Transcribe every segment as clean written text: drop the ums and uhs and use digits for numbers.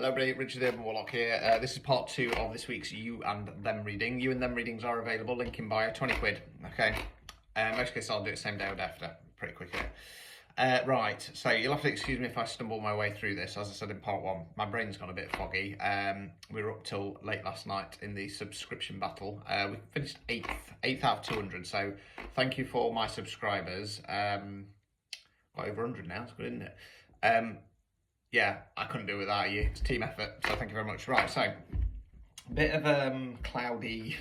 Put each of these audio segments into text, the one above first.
hello everybody, Richard the Urban Warlock here. This is part 2 of this week's You and Them reading. You and Them readings are available, link in bio, 20 quid, okay? Most cases I'll do it same day or after, pretty quick here. Right, so you'll have to excuse me if I stumble my way through this. As I said in part 1, my brain's gone a bit foggy. We were up till late last night in the subscription battle. We finished 8th out of 200, so thank you for all my subscribers. Got over 100 now, it's good, isn't it? Yeah, I couldn't do it without you. It's a team effort, so thank you very much. Right, so a bit of cloudy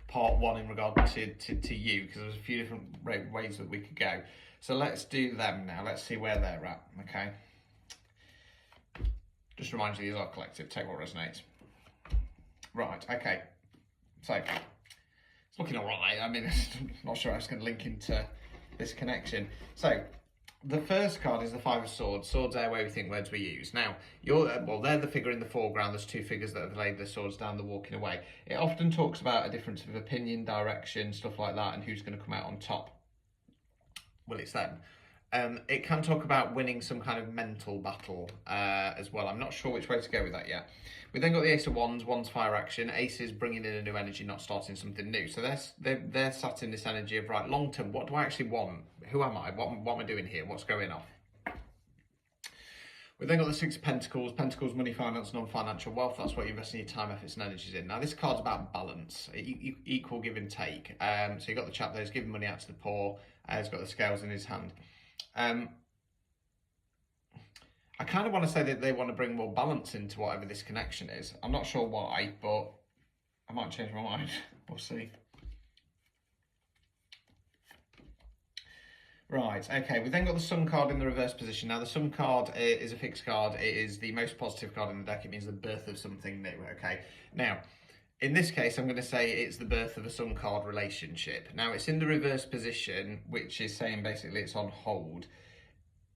part 1 in regard to you, because there's a few different ways that we could go. So let's do them now. Let's see where they're at, okay? Just remind you, these are collective. Take what resonates. Right, okay. So it's looking all right. I mean, I'm not sure I was going to link into this connection. So the first card is the Five of Swords. Swords are where we think, words we use. Now, they're the figure in the foreground. There's two figures that have laid their swords down, they're walking away. It often talks about a difference of opinion, direction, stuff like that, and who's going to come out on top. Well, it's them. It can talk about winning some kind of mental battle as well. I'm not sure which way to go with that yet. We then got the Ace of Wands. Wands fire action. Ace is bringing in a new energy, not starting something new. So they're sat in this energy of, right, long term, what do I actually want? Who am I? What am I doing here? What's going on? We then got the Six of Pentacles. Pentacles, money, finance, non-financial wealth. That's what you're investing your time, efforts and energies in. Now, this card's about balance, equal give and take. So you got the chap there who's giving money out to the poor. He's got the scales in his hand. I kind of want to say that they want to bring more balance into whatever this connection is. I'm not sure why, but I might change my mind. We'll see. Right, okay, we then got the Sun card in the reverse position. Now, the Sun card is a fixed card. It is the most positive card in the deck. It means the birth of something new, okay? Now, in this case, I'm going to say it's the birth of a Sun card relationship. Now, it's in the reverse position, which is saying basically it's on hold.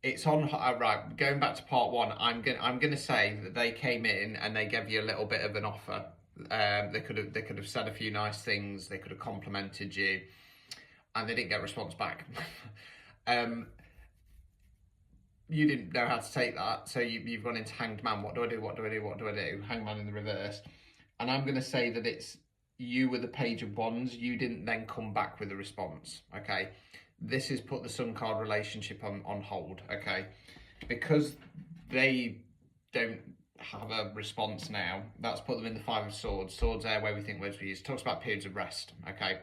It's on, right, going back to part 1, I'm going to say that they came in and they gave you a little bit of an offer. They could have said a few nice things. They could have complimented you, and they didn't get a response back. You didn't know how to take that, so you've gone into Hanged Man. What do I do? What do I do? What do I do? Hanged Man in the reverse. And I'm going to say that it's you with the Page of Wands. You didn't then come back with a response, okay? This has put the Sun card relationship on hold, okay? Because they don't have a response now, that's put them in the Five of Swords. Swords are where we think, words we use. Talks about periods of rest, okay?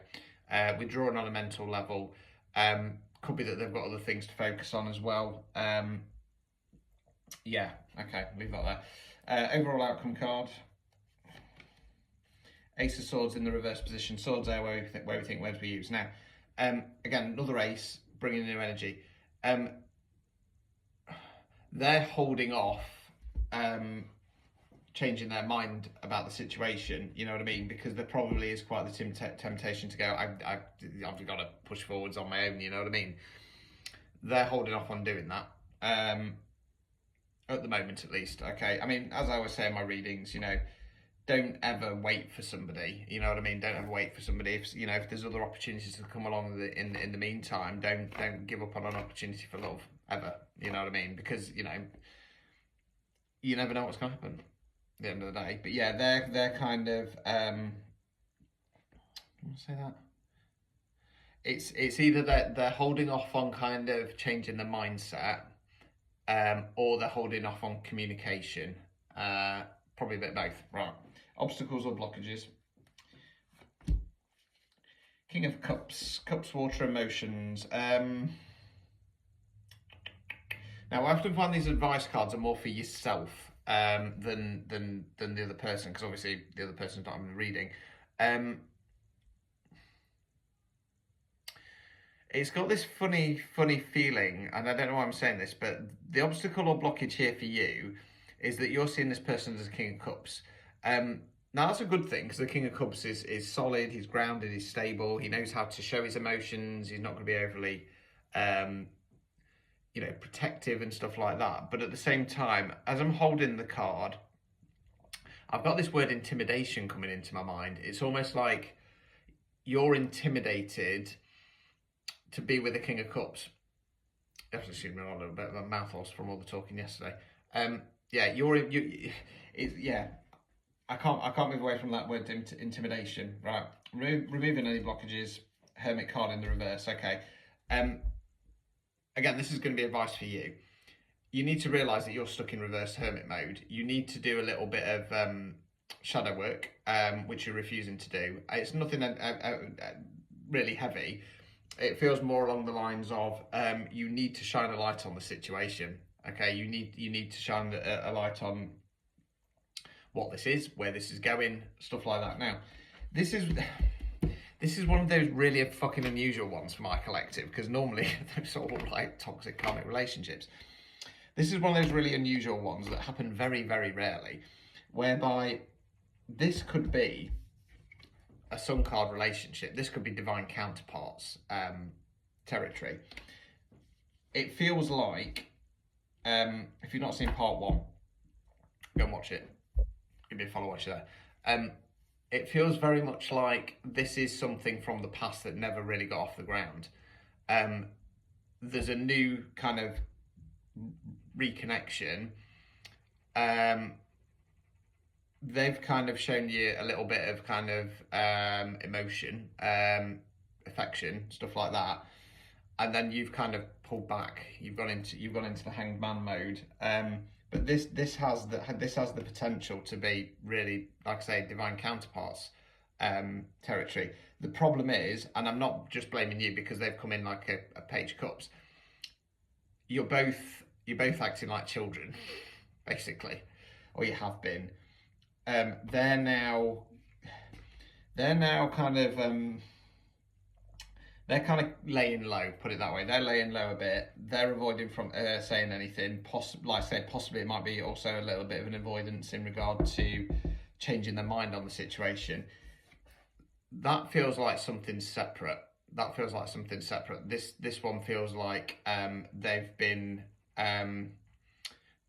Withdrawing on a mental level. Could be that they've got other things to focus on as well. Yeah, okay, leave that there. Overall outcome card. Ace of Swords in the reverse position. Swords are where we think, words we use. Now, again, another ace, bringing new energy. They're holding off changing their mind about the situation, you know what I mean? Because there probably is quite the temptation to go, I've got to push forwards on my own, you know what I mean? They're holding off on doing that, at the moment at least, okay? I mean, as I always say in my readings, you know, don't ever wait for somebody, you know what I mean? Don't ever wait for somebody. If, you know, if there's other opportunities to come along in the meantime, don't give up on an opportunity for love, ever, you know what I mean? Because, you know, you never know what's going to happen at the end of the day. But yeah, they're kind of can I say that? It's either that they're holding off on kind of changing the mindset, or they're holding off on communication. Probably a bit of both. Right. Obstacles or blockages. King of Cups. Cups, water, emotions. Now, I often find these advice cards are more for yourself than the other person, because obviously the other person's not having a reading. It's got this funny feeling, and I don't know why I'm saying this, but the obstacle or blockage here for you is that you're seeing this person as a King of Cups. Now, that's a good thing, because the King of Cups is solid, he's grounded, he's stable, he knows how to show his emotions, he's not going to be overly you know, protective and stuff like that. But at the same time, as I'm holding the card, I've got this word intimidation coming into my mind. It's almost like you're intimidated to be with the King of Cups. Excuse me, a little bit of a mouthwash from all the talking yesterday. Yeah, yeah. I can't move away from that word intimidation. Right, removing any blockages. Hermit card in the reverse. Okay. Again, this is going to be advice for you. You need to realise that you're stuck in reverse hermit mode. You need to do a little bit of shadow work, which you're refusing to do. It's nothing really heavy. It feels more along the lines of you need to shine a light on the situation. Okay, you need to shine a light on what this is, where this is going, stuff like that. Now, this is one of those really fucking unusual ones for my collective, because normally they're sort of like toxic karmic relationships. This is one of those really unusual ones that happen very, very rarely, whereby this could be a sun card relationship. This could be divine counterparts territory. It feels like, if you've not seen part 1, go and watch it. Give me a follow watch there. It feels very much like this is something from the past that never really got off the ground. There's a new kind of reconnection. They've kind of shown you a little bit of kind of emotion, affection, stuff like that, and then you've kind of pulled back. You've gone into the hanged man mode. But this has the potential to be really, like I say, divine counterparts territory. The problem is, and I'm not just blaming you because they've come in like a page of cups. You're both acting like children, basically, or you have been. They're now kind of they're kind of laying low, put it that way. They're laying low a bit. They're avoiding from saying anything. Possibly it might be also a little bit of an avoidance in regard to changing their mind on the situation. That feels like something separate. This one feels like they've been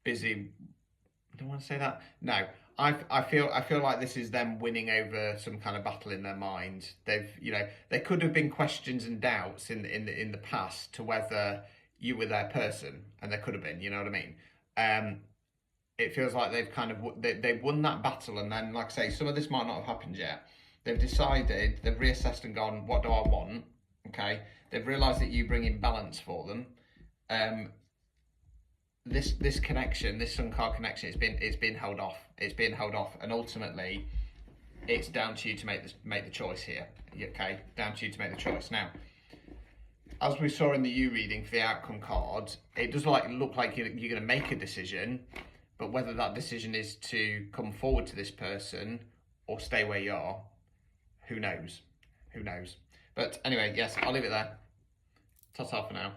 busy. I don't want to say that. No. I feel like this is them winning over some kind of battle in their mind. There could have been questions and doubts in the past to whether you were their person, and there could have been. You know what I mean? It feels like they've won that battle, and then, like I say, some of this might not have happened yet. They've decided, they've reassessed and gone, what do I want? Okay, they've realised that you bring in balance for them. This connection, this sun card connection, it's been held off. It's been held off, and ultimately, it's down to you to make the choice here. Okay, down to you to make the choice. Now, as we saw in the U reading for the outcome card, it does look like you're going to make a decision, but whether that decision is to come forward to this person or stay where you are, who knows? Who knows? But anyway, yes, I'll leave it there. Ta-ta for now.